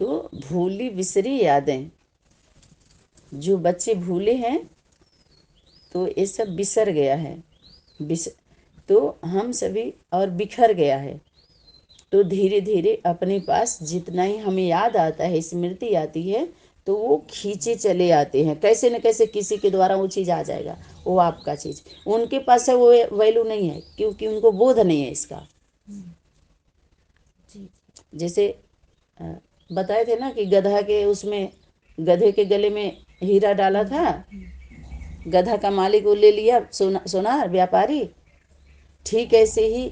तो भूली बिसरी यादें, जो बच्चे भूले हैं तो ये सब बिसर गया है, तो हम सभी और बिखर गया है। तो धीरे धीरे अपने पास जितना ही हमें याद आता है, स्मृति आती है, तो वो खींचे चले आते हैं। कैसे न कैसे किसी के द्वारा वो चीज़ आ जाएगा, वो आपका चीज़ उनके पास है, वो वैल्यू नहीं है, क्योंकि उनको बोध नहीं है इसका। जैसे बताए थे ना कि गधा के उसमें, गधे के गले में हीरा डाला था, गधा का मालिक वो ले लिया, सोनार व्यापारी। ठीक ऐसे ही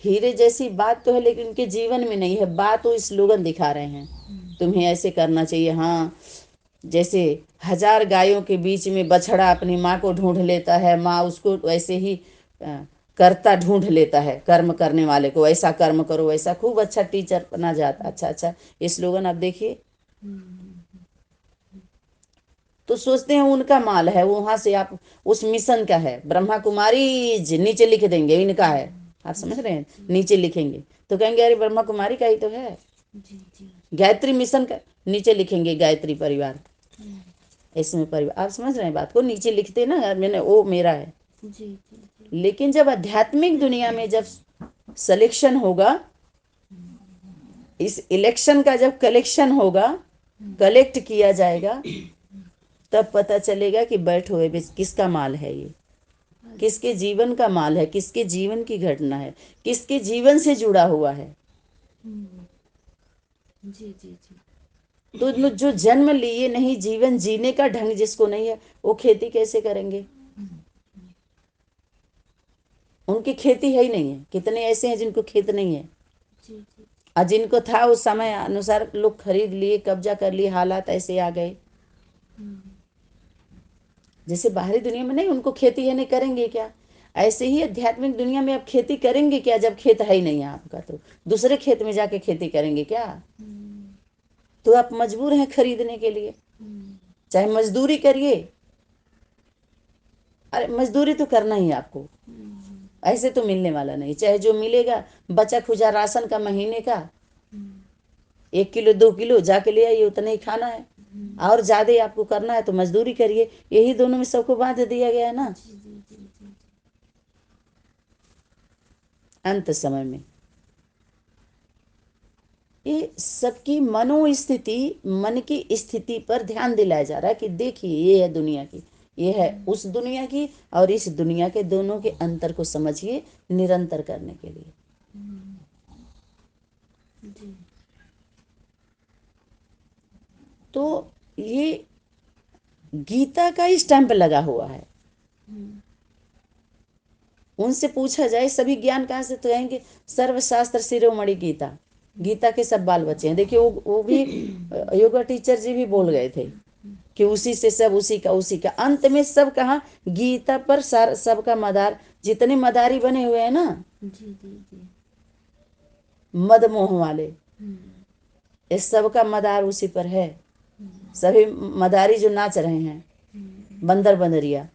हीरे जैसी बात तो है, लेकिन उनके जीवन में नहीं है। बात वो स्लोगन दिखा रहे हैं, तुम्हें ऐसे करना चाहिए। हाँ, जैसे 1000 गायों के बीच में बछड़ा अपनी माँ को ढूंढ लेता है, माँ उसको वैसे ही करता ढूंढ लेता है, कर्म करने वाले को। ऐसा कर्म करो, वैसा। खूब अच्छा टीचर बना जाता। अच्छा ये स्लोगन आप देखिए, तो सोचते हैं उनका माल है, वहां से आप उस मिशन का है, ब्रह्मा कुमारी नीचे लिख देंगे इनका है। आप समझ रहे हैं, नीचे लिखेंगे तो कहेंगे अरे ब्रह्मा कुमारी का ही तो है। गायत्री मिशन का नीचे लिखेंगे गायत्री परिवार, इसमें परिवार। आप समझ रहे हैं बात को, नीचे लिखते ना, मैंने वो मेरा है। लेकिन जब आध्यात्मिक दुनिया में जब सिलेक्शन होगा, इस इलेक्शन का जब कलेक्शन होगा, कलेक्ट किया जाएगा, तब पता चलेगा कि बैठो हुए किसका माल है ये, किसके जीवन का माल है, किसके जीवन की घटना है, किसके जीवन से जुड़ा हुआ है। तो जो जन्म लिए नहीं, जीवन जीने का ढंग जिसको नहीं है, वो खेती कैसे करेंगे? उनकी खेती है ही नहीं है। कितने ऐसे हैं जिनको खेत नहीं है, और जिनको था उस समय अनुसार लोग खरीद लिए, कब्जा कर लिए, हालात ऐसे आ गए। जैसे बाहरी दुनिया में नहीं, उनको खेती है नहीं, करेंगे क्या? ऐसे ही आध्यात्मिक दुनिया में आप खेती करेंगे क्या जब खेत है ही नहीं है आपका? तो दूसरे खेत में जाके खेती करेंगे क्या? तो आप मजबूर हैं खरीदने के लिए, चाहे मजदूरी करिए। अरे मजदूरी तो करना ही आपको, ऐसे तो मिलने वाला नहीं। चाहे जो मिलेगा बचा खुचा राशन का महीने का, 1 किलो 2 किलो जाके ले आइए, उतना ही खाना है। और ज्यादा आपको करना है तो मजदूरी करिए। यही दोनों में सबको बांध दिया गया है ना अंत समय में। ये सबकी मनोस्थिति, मन की स्थिति पर ध्यान दिलाया जा रहा है कि देखिए ये है दुनिया की, ये है उस दुनिया की, और इस दुनिया के दोनों के अंतर को समझिए निरंतर करने के लिए। तो ये गीता का स्टैंप लगा हुआ है। उनसे पूछा जाए सभी ज्ञान कहाँ से, तो कहेंगे सर्वशास्त्र शिरोमणि गीता। गीता के सब बाल बच्चे हैं। देखिए वो भी योगा टीचर जी भी बोल गए थे कि उसी से सब, उसी का अंत में सब कहा गीता पर सबका मदार। जितने मदारी बने हुए हैं ना, मद मोह वाले, ये सबका मदार उसी पर है। सभी मदारी जो नाच रहे हैं, बंदर बंदरिया,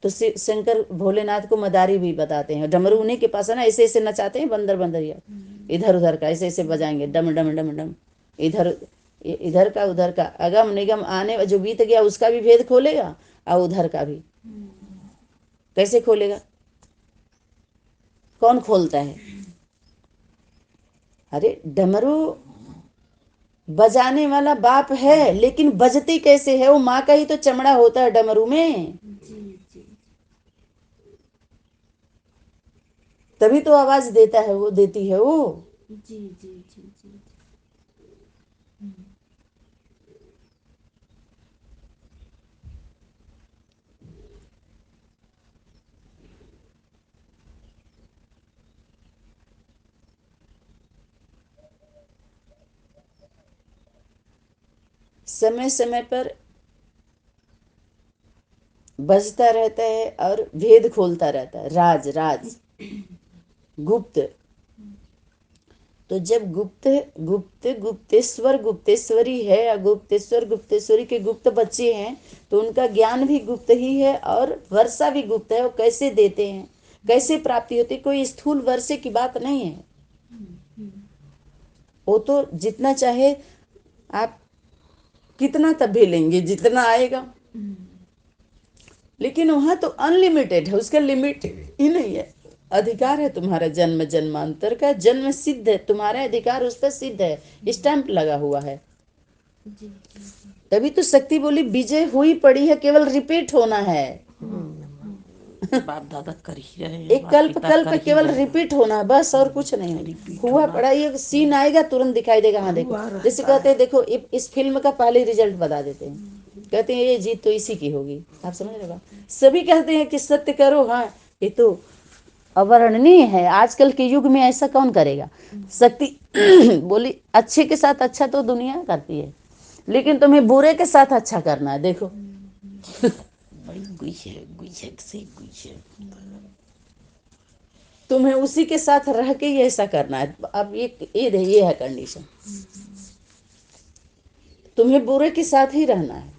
तो शंकर भोलेनाथ को मदारी भी बताते हैं। डमरू उन्हीं के पास है ना, ऐसे ऐसे नचाते हैं बंदर बंदरिया, इधर उधर का ऐसे ऐसे बजाएंगे, डम डम डम डम। इधर इधर का उधर का, अगम निगम आने जो बीत गया उसका भी भेद खोलेगा, और उधर का भी। कैसे खोलेगा? कौन खोलता है? अरे डमरू बजाने वाला बाप है, लेकिन बजती कैसे है? वो माँ का ही तो चमड़ा होता है डमरू में, तभी तो आवाज देता है, वो देती है वो। समय समय पर बजता रहता है और भेद खोलता रहता है। राज राज गुप्त। तो जब गुप्त गुप्त गुप्तेश्वर गुप्तेश्वरी है, या गुप्तेश्वर गुप्तेश्वरी के गुप्त बच्चे हैं, तो उनका ज्ञान भी गुप्त ही है और वर्षा भी गुप्त है। वो कैसे देते हैं, कैसे प्राप्ति होती, कोई स्थूल वर्षे की बात नहीं है। वो तो जितना चाहे आप कितना तब भी लेंगे, जितना आएगा। लेकिन वहां तो अनलिमिटेड है, उसका लिमिट ही नहीं है। अधिकार है तुम्हारा जन्म जन्मांतर का, जन्म सिद्ध है, तुम्हारा अधिकार उस पर सिद्ध है, स्टैंप लगा हुआ है। तभी तो शक्ति बोली विजय हुई पड़ी है, केवल रिपीट होना है। बाप दादा कर ही रहे हैं, एक बाप कल्प पिता कल्प कर ही केवल रहे हैं। रिपीट होना है, बस और कुछ नहीं। रिपीट हुआ होना। पड़ा ये सीन आएगा तुरंत दिखाई देगा। हाँ देखो, हुआ रहता जैसे कहते हैं देखो इस फिल्म का पहले रिजल्ट बता देते हैं, कहते हैं ये जीत तो इसी की होगी। आप समझ रहे हो? सभी कहते हैं कि सत्य करो, हाँ ये तो अवर्णनीय है। आजकल के युग में ऐसा कौन करेगा। शक्ति बोली अच्छे के साथ अच्छा तो दुनिया करती है, लेकिन तुम्हें बुरे के साथ अच्छा करना है। देखो बड़ी गुई है से गुई है। तुम्हें उसी के साथ रह के ही ऐसा करना है। अब ये है कंडीशन, तुम्हें बुरे के साथ ही रहना है।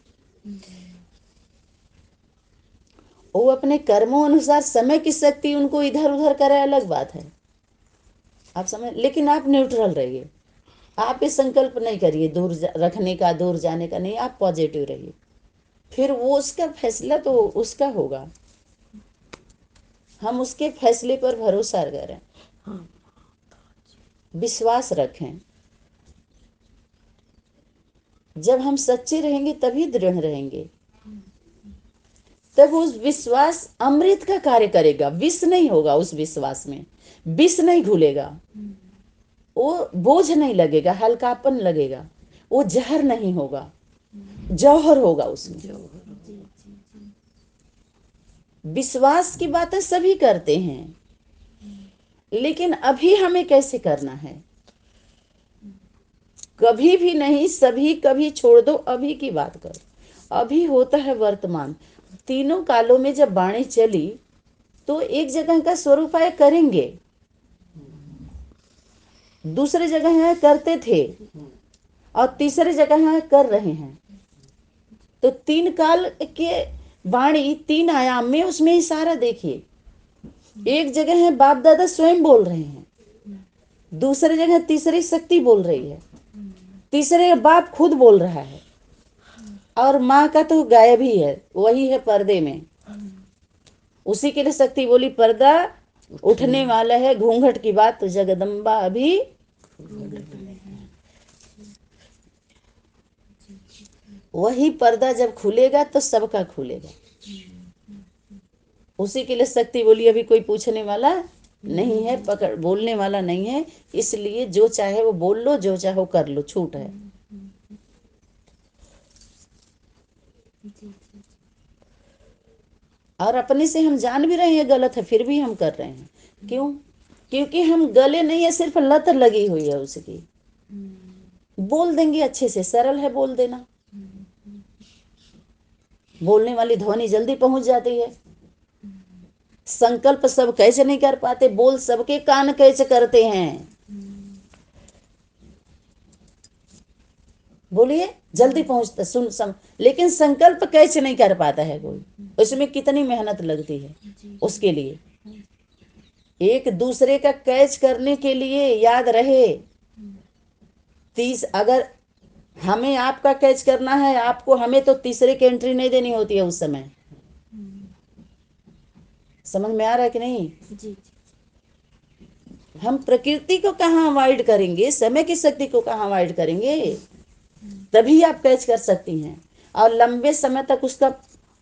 वो अपने कर्मों अनुसार समय की शक्ति उनको इधर उधर करे, अलग बात है। आप समझ, लेकिन आप न्यूट्रल रहिए। आप ये संकल्प नहीं करिए दूर रखने का, दूर जाने का नहीं। आप पॉजिटिव रहिए, फिर वो उसका फैसला तो उसका होगा। हम उसके फैसले पर भरोसा करें, विश्वास रखें। जब हम सच्चे रहेंगे तभी दृढ़ रहेंगे, तब उस विश्वास अमृत का कार्य करेगा। विष नहीं होगा उस विश्वास में, विष नहीं घुलेगा, वो बोझ नहीं लगेगा, हल्कापन लगेगा। वो जहर नहीं होगा, जौहर होगा उसमें। विश्वास की बातें सभी करते हैं, लेकिन अभी हमें कैसे करना है? कभी भी नहीं, सभी कभी छोड़ दो, अभी की बात करो। अभी होता है वर्तमान। तीनों कालों में जब वाणी चली तो एक जगह का स्वरूपाय करेंगे, दूसरे जगह है करते थे, और तीसरे जगह है कर रहे हैं। तो तीन काल के वाणी तीन आयाम में, उसमें इशारा देखिए। एक जगह है बाप दादा स्वयं बोल रहे हैं, दूसरी जगह तीसरी शक्ति बोल रही है, तीसरे बाप खुद बोल रहा है, और माँ का तो गायब ही है, वही है पर्दे में। उसी के लिए शक्ति बोली पर्दा उठने वाला है, घूंघट की बात तो जगदम्बा अभी। वही पर्दा जब खुलेगा तो सबका खुलेगा। उसी के लिए शक्ति बोली अभी कोई पूछने वाला नहीं है, पकड़ बोलने वाला नहीं है। इसलिए जो चाहे वो बोल लो, जो चाहे वो कर लो, छूट है। और अपने से हम जान भी रहे हैं गलत है, फिर भी हम कर रहे हैं। क्यों? क्योंकि हम गले नहीं है, सिर्फ लत लगी हुई है उसकी। बोल देंगे अच्छे से, सरल है बोल देना। बोलने वाली ध्वनि जल्दी पहुंच जाती है। संकल्प सब कैसे नहीं कर पाते, बोल सबके कान कैसे करते हैं। बोलिए जल्दी पहुंचता सुन लेकिन संकल्प कैसे नहीं कर पाता है कोई। उसमें कितनी मेहनत लगती है उसके लिए। एक दूसरे का कैच करने के लिए याद रहे 30, अगर हमें आपका कैच करना है, आपको हमें, तो तीसरे की एंट्री नहीं देनी होती है उस समय। समझ में आ रहा है कि नहीं? जी हम प्रकृति को कहाँ अवॉइड करेंगे, समय की शक्ति को कहाँ अवॉइड करेंगे? तभी आप कैच कर सकती हैं। और लंबे समय तक उसका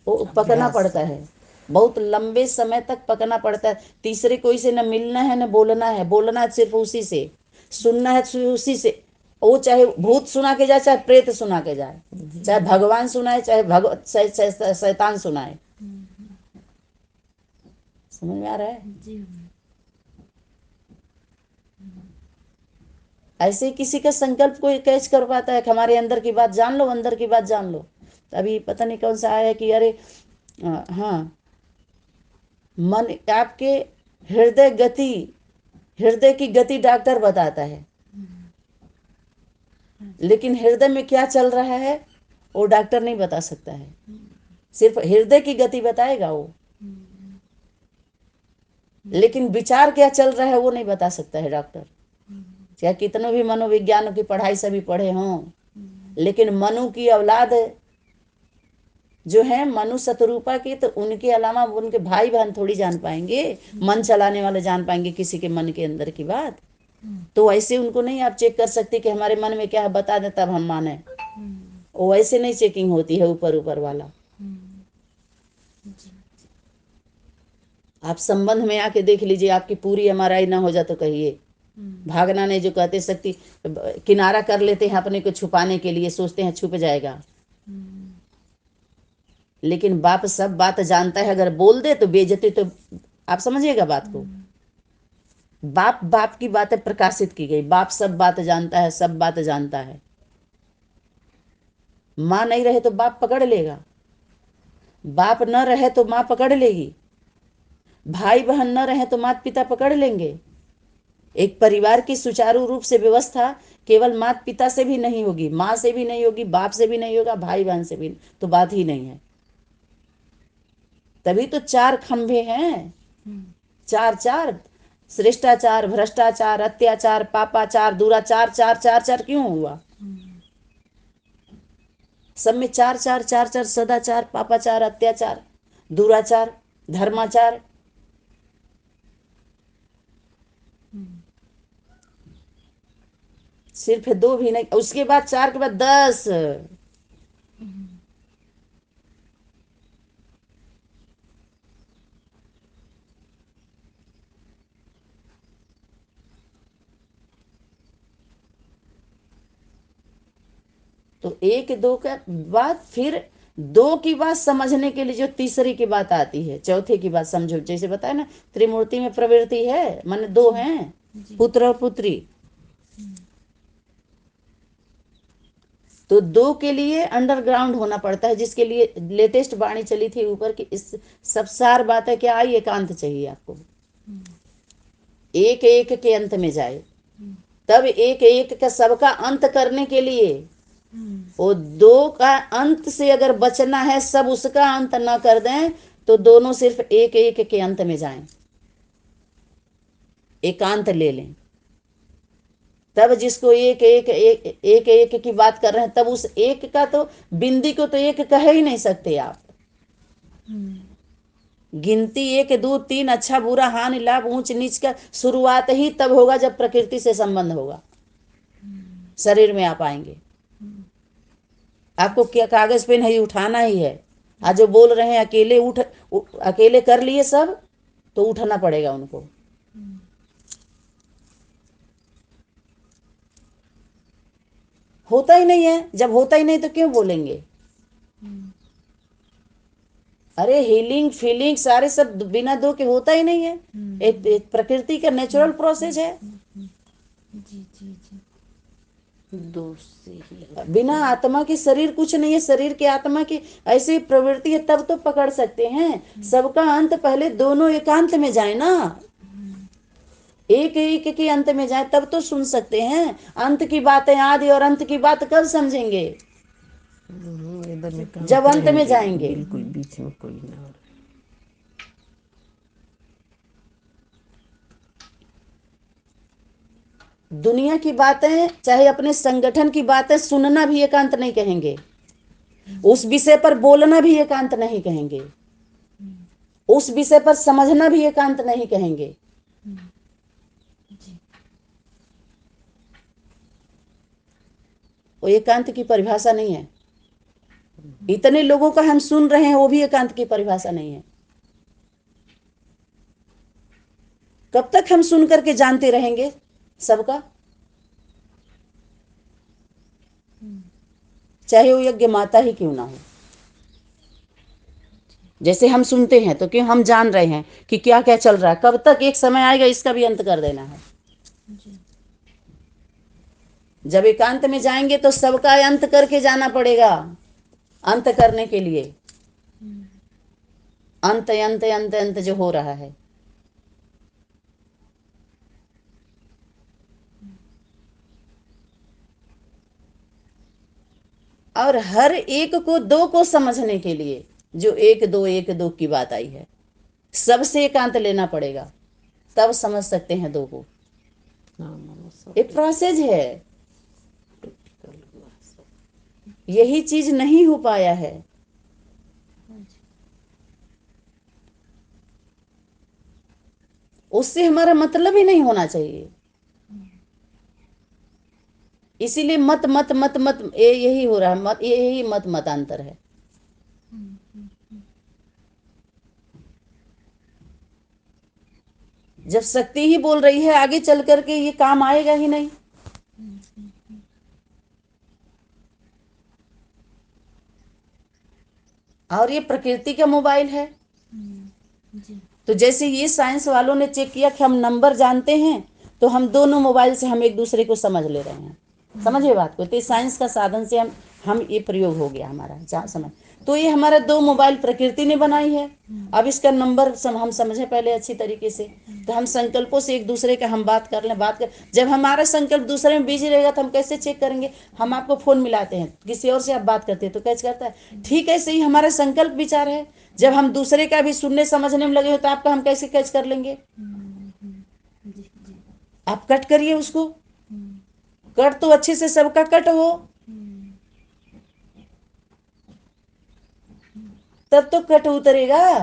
पकना पड़ता है, बहुत लंबे समय तक पकना पड़ता है। तीसरे कोई से न मिलना है न बोलना है, बोलना है सिर्फ उसी से, सुनना है उसी से। वो चाहे भूत सुना के जाए, चाहे प्रेत सुना के जाए, चाहे भगवान सुनाए, चाहे शैतान सुनाए। समझ में आ रहा है? जी ऐसे किसी का संकल्प कोई कैच कर पाता है कि हमारे अंदर की बात जान लो, अंदर की बात जान लो। अभी पता नहीं कौन सा आया कि अरे हाँ, मन आपके हृदय की गति डॉक्टर बताता है, लेकिन हृदय में क्या चल रहा है वो डॉक्टर नहीं बता सकता है। सिर्फ हृदय की गति बताएगा वो, लेकिन विचार क्या चल रहा है वो नहीं बता सकता है डॉक्टर। चाहे कितनों भी मनोविज्ञान की पढ़ाई सभी पढ़े हों, लेकिन मनु की औलाद जो है मनु शतरूपा के, तो उनके अलावा उनके भाई बहन थोड़ी जान पाएंगे, मन चलाने वाले जान पाएंगे किसी के मन के अंदर की बात। तो ऐसे उनको नहीं आप चेक कर सकते कि हमारे मन में क्या है, बता दें तब हम माने। वो ऐसे नहीं चेकिंग होती है ऊपर ऊपर वाला। आप संबंध में आके देख लीजिए, आपकी पूरी एमआरआई ना हो जाए तो कहिए। भागना नहीं, जो कहते शक्ति किनारा कर लेते हैं अपने को छुपाने के लिए, सोचते हैं छुप जाएगा, लेकिन बाप सब बात जानता है। अगर बोल दे तो बेइज्जती, तो आप समझिएगा बात को। बाप की बातें प्रकाशित की गई, बाप सब बात जानता है, सब बात जानता है। माँ नहीं रहे तो बाप पकड़ लेगा, बाप न रहे तो माँ पकड़ लेगी, भाई बहन न रहे तो माता पिता पकड़ लेंगे। एक परिवार की सुचारू रूप से व्यवस्था केवल माता पिता से भी नहीं होगी, माँ से भी नहीं होगी, बाप से भी नहीं होगा, भाई बहन से भी तो बात ही नहीं है। तभी तो 4 खंभे हैं, 4 श्रेष्ठाचार, भ्रष्टाचार, अत्याचार, पापाचार, दुराचार, 4 क्यों हुआ? सब में 4 सदाचार, पापाचार, अत्याचार, दुराचार, धर्माचार। सिर्फ 2 भी नहीं, उसके बाद 4 के बाद 10। तो 1 2 का बाद फिर 2 की बात समझने के लिए जो तीसरी की बात आती है, चौथे की बात समझो। जैसे बताया ना, त्रिमूर्ति में प्रवृत्ति है, माने 2 हैं, पुत्र और पुत्री। तो 2 के लिए अंडरग्राउंड होना पड़ता है, जिसके लिए लेटेस्ट वाणी चली थी ऊपर की, इस सब सार बात है क्या आई, एकांत चाहिए आपको। एक एक के अंत में जाए, तब एक एक का सबका अंत करने के लिए वो 2 का अंत से अगर बचना है, सब उसका अंत न कर दें, तो दोनों सिर्फ एक एक के अंत में जाएं, एकांत ले लें। तब जिसको एक की बात कर रहे हैं, तब उस एक का तो बिंदी को तो एक कह ही नहीं सकते आप। गिनती 1 2 3, अच्छा बुरा हानि लाभ ऊंच नीच का शुरुआत ही तब होगा जब प्रकृति से संबंध होगा, शरीर में आप आएंगे। आपको क्या कागज पेन है उठाना ही है। आज जो बोल रहे हैं अकेले अकेले कर लिए सब, तो उठना पड़ेगा उनको। होता ही नहीं है, जब होता ही नहीं तो क्यों बोलेंगे? अरे हीलिंग फीलिंग सारे सब बिना 2 के होता ही नहीं है। एक प्रकृति का नेचुरल प्रोसेस है। जी जी जी, 2 से ही बिना आत्मा के शरीर कुछ नहीं है, शरीर के आत्मा की ऐसी प्रवृत्ति है, तब तो पकड़ सकते हैं। सबका अंत पहले दोनों एकांत में जाए ना, एक एक के अंत में जाए, तब तो सुन सकते हैं। अंत की बातें, आदि और अंत की बात कब समझेंगे? इधर में काम जब अंत में रहेंगे, जाएंगे। बिल्कुल बीच में कोई ना हो। दुनिया की बातें, चाहे अपने संगठन की बातें सुनना भी एकांत नहीं कहेंगे, उस विषय पर बोलना भी एकांत नहीं कहेंगे, उस विषय पर समझना भी एकांत नहीं कहेंगे। वो एकांत की परिभाषा नहीं है। इतने लोगों का हम सुन रहे हैं, वो भी एकांत की परिभाषा नहीं है। कब तक हम सुन करके जानते रहेंगे सबका? चाहे वो यज्ञ माता ही क्यों ना हो। जैसे हम सुनते हैं तो क्यों हम जान रहे हैं कि क्या क्या चल रहा है। कब तक? एक समय आएगा इसका भी अंत कर देना है। जब एकांत में जाएंगे तो सबका अंत करके जाना पड़ेगा। अंत करने के लिए अंत अंत अंत अंत जो हो रहा है, और हर एक को 2 को समझने के लिए जो 1 2 की बात आई है, सबसे एकांत लेना पड़ेगा, तब समझ सकते हैं 2 को। हाँ, सब ये प्रोसेस है, प्रैक्टिकल हुआ सब। यही चीज नहीं हो पाया है। हाँ जी। उससे हमारा मतलब ही नहीं होना चाहिए। इसीलिए मत मत मत मत यही हो रहा है, मत यही मत मतांतर है। जब शक्ति ही बोल रही है आगे चल करके ये काम आएगा ही नहीं। और ये प्रकृति का मोबाइल है। जी। तो जैसे ये साइंस वालों ने चेक किया कि हम नंबर जानते हैं, तो हम दोनों मोबाइल से हम एक दूसरे को समझ ले रहे हैं। समझिए बात को। तो साइंस का साधन से हम ये प्रयोग हो गया हमारा जहाँ समझ। तो ये हमारा दो मोबाइल प्रकृति ने बनाई है। अब इसका नंबर हम समझे पहले अच्छी तरीके से, तो हम संकल्पों से एक दूसरे का हम बात कर लें, बात कर। जब हमारा संकल्प दूसरे में बिजी रहेगा तो हम कैसे चेक करेंगे? हम आपको फोन मिलाते हैं, किसी और से आप बात करते हैं तो कैच करता है। ठीक ऐसे ही हमारा संकल्प विचार है। जब हम दूसरे का भी सुनने समझने में लगे हो तो आपका हम कैसे कैच कर लेंगे? जी जी। आप कट करिए उसको, कट तो अच्छे से सबका कट हो, तब तो कट उतरेगा।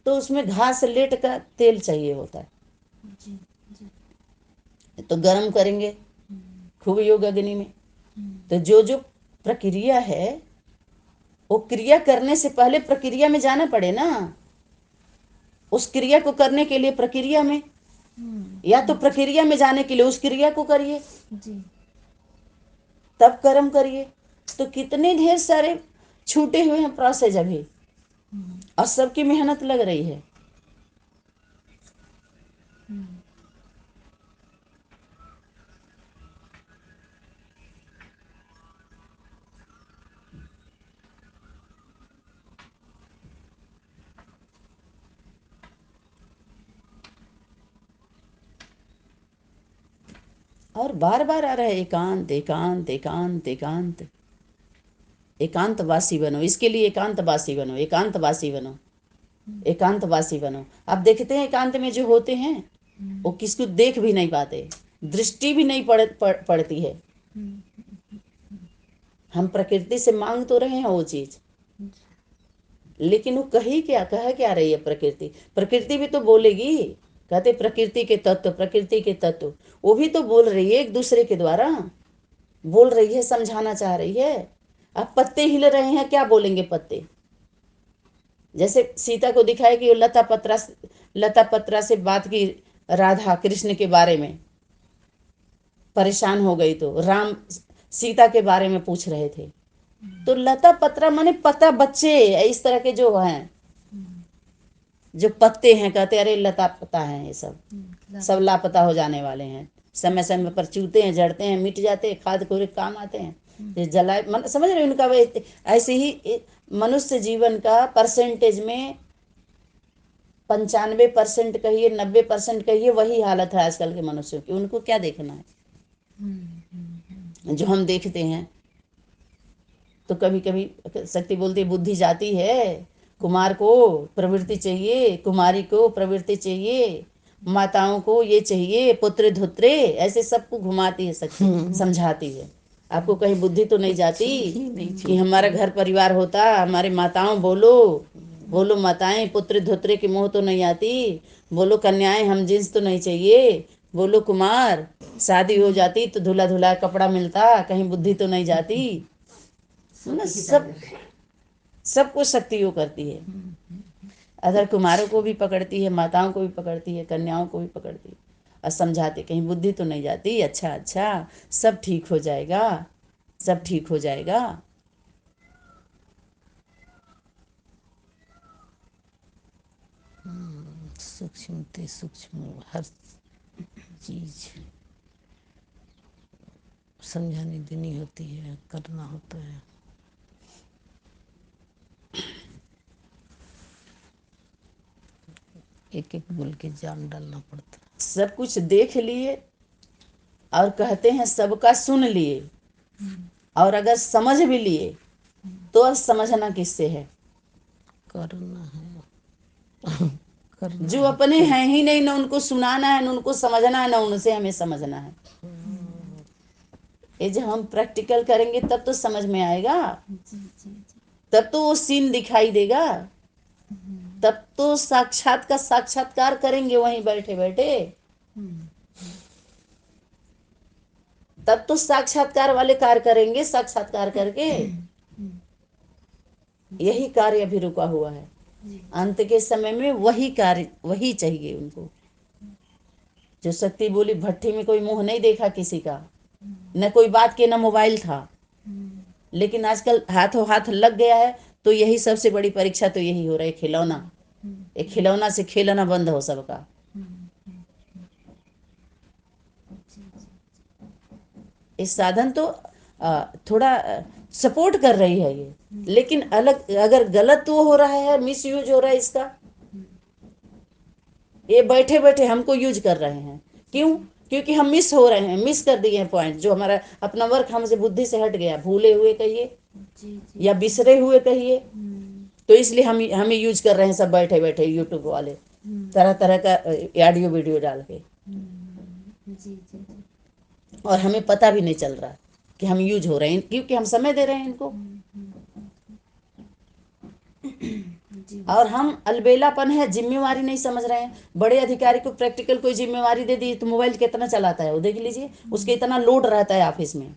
तो उसमें घास लेट का तेल चाहिए होता है। जी जी। तो गर्म करेंगे खूब योग अग्नि में। तो जो जो प्रक्रिया है वो क्रिया करने से पहले प्रक्रिया में जाना पड़े ना। उस क्रिया को करने के लिए प्रक्रिया में, या तो प्रक्रिया में जाने के लिए उस क्रिया को करिए, जी। तब कर्म करिए। तो कितने ढेर सारे छूटे हुए हैं प्रोसेस अभी, और सबकी मेहनत लग रही है। और बार बार आ रहा है एकांत एकांत एकांत एकांत। एकांतवासी बनो, इसके लिए एकांतवासी बनो, एकांतवासी बनो, एकांतवासी बनो। आप देखते हैं एकांत में जो होते हैं वो किसको देख भी नहीं पाते, दृष्टि भी नहीं पड़ती है। हम प्रकृति से मांग तो रहे हैं वो चीज, लेकिन वो कह क्या रही है प्रकृति? प्रकृति भी तो बोलेगी। कहते प्रकृति के तत्व, प्रकृति के तत्व, वो भी तो बोल रही है एक दूसरे के द्वारा, बोल रही है, समझाना चाह रही है। अब पत्ते हिल रहे हैं, क्या बोलेंगे पत्ते? जैसे सीता को दिखाया कि लता पत्रा से बात की राधा कृष्ण के बारे में, परेशान हो गई तो राम सीता के बारे में पूछ रहे थे। तो लता पत्रा माने पता बच्चे, इस तरह के जो हैं, जो पत्ते हैं, कहते अरे लता पता है, ये सब लापता हो जाने वाले हैं, समय समय पर चूते हैं, जड़ते हैं, मिट जाते हैं, खाद को काम आते हैं, ये जलाए समझ रहे उनका। ऐसे ही मनुष्य जीवन का परसेंटेज में 95% कहिए, 90% कहिए, वही हालत है आजकल के मनुष्यों की। उनको क्या देखना है जो हम देखते हैं? तो कभी कभी शक्ति बोलती है बुद्धि जाती है, कुमार को प्रवृत्ति चाहिए, कुमारी को प्रवृत्ति चाहिए, माताओं को ये चाहिए, पुत्र धुत्रे, ऐसे सबको घुमाती है शक्ति, समझाती है। आपको कहीं बुद्धि तो नहीं जाती कि हमारा घर परिवार होता, हमारे माताओं बोलो, बोलो माताएं, पुत्र धुत्रे की मोह तो नहीं आती, बोलो कन्याएं हम जिन्स तो नहीं चाहिए, बोलो कुमार शादी हो जाती तो धुला धुला कपड़ा मिलता, कहीं बुद्धि तो नहीं जाती ना। सबको शक्ति वो करती है। अगर कुमारों को भी पकड़ती है, माताओं को भी पकड़ती है, कन्याओं को भी पकड़ती है, और समझाते कहीं बुद्धि तो नहीं जाती। अच्छा अच्छा, सब ठीक हो जाएगा, सब ठीक हो जाएगा। सूक्ष्म ते सूक्ष्म हर चीज समझानी देनी होती है, करना होता है। एक एक बोल के जान डालना पड़ता है। सब कुछ देख लिए और कहते हैं सबका सुन लिए, और अगर समझ भी लिए तो अब समझना किससे है? करना है करना जो अपने हैं ही नहीं, ना उनको सुनाना है, ना उनको समझना है, ना उनसे हमें समझना है। ये जब हम प्रैक्टिकल करेंगे तब तो समझ में आएगा, जी जी जी। तब तो वो सीन दिखाई देगा, तब तो साक्षात का साक्षात्कार करेंगे वहीं बैठे बैठे, तब तो साक्षात्कार वाले कार्य करेंगे, साक्षात्कार करके। यही कार्य अभी रुका हुआ है। अंत के समय में वही कार्य, वही चाहिए उनको। जो शक्ति बोली, भट्ठी में कोई मुंह नहीं देखा किसी का, न कोई बात के, न मोबाइल था, लेकिन आजकल हाथों हाथ लग गया है। तो यही सबसे बड़ी परीक्षा तो यही हो रहा है, खिलौना। एक खिलौना से खेलना बंद हो सबका। इस साधन तो थोड़ा सपोर्ट कर रही है ये, लेकिन अलग अगर गलत वो हो रहा है, मिस यूज हो रहा है इसका, ये बैठे बैठे हमको यूज कर रहे हैं। क्यों? क्योंकि हम मिस हो रहे हैं, मिस कर दिए हैं पॉइंट, जो हमारा अपना वर्क हमसे बुद्धि से हट गया, भूले हुए कहिए या बिसरे हुए कहिए, तो इसलिए हम हमें यूज कर रहे हैं सब बैठे बैठे यूट्यूब वाले, तरह तरह का ऑडियो वीडियो डाल के, जी जी जी। और हमें पता भी नहीं चल रहा कि हम यूज हो रहे हैं, क्योंकि हम समय दे रहे हैं इनको। और हम अलबेलापन है, जिम्मेवारी नहीं समझ रहे हैं। बड़े अधिकारी को प्रैक्टिकल कोई जिम्मेवारी दे दी तो मोबाइल कितना चलाता है वो देख लीजिए, उसके इतना लोड रहता है ऑफिस में,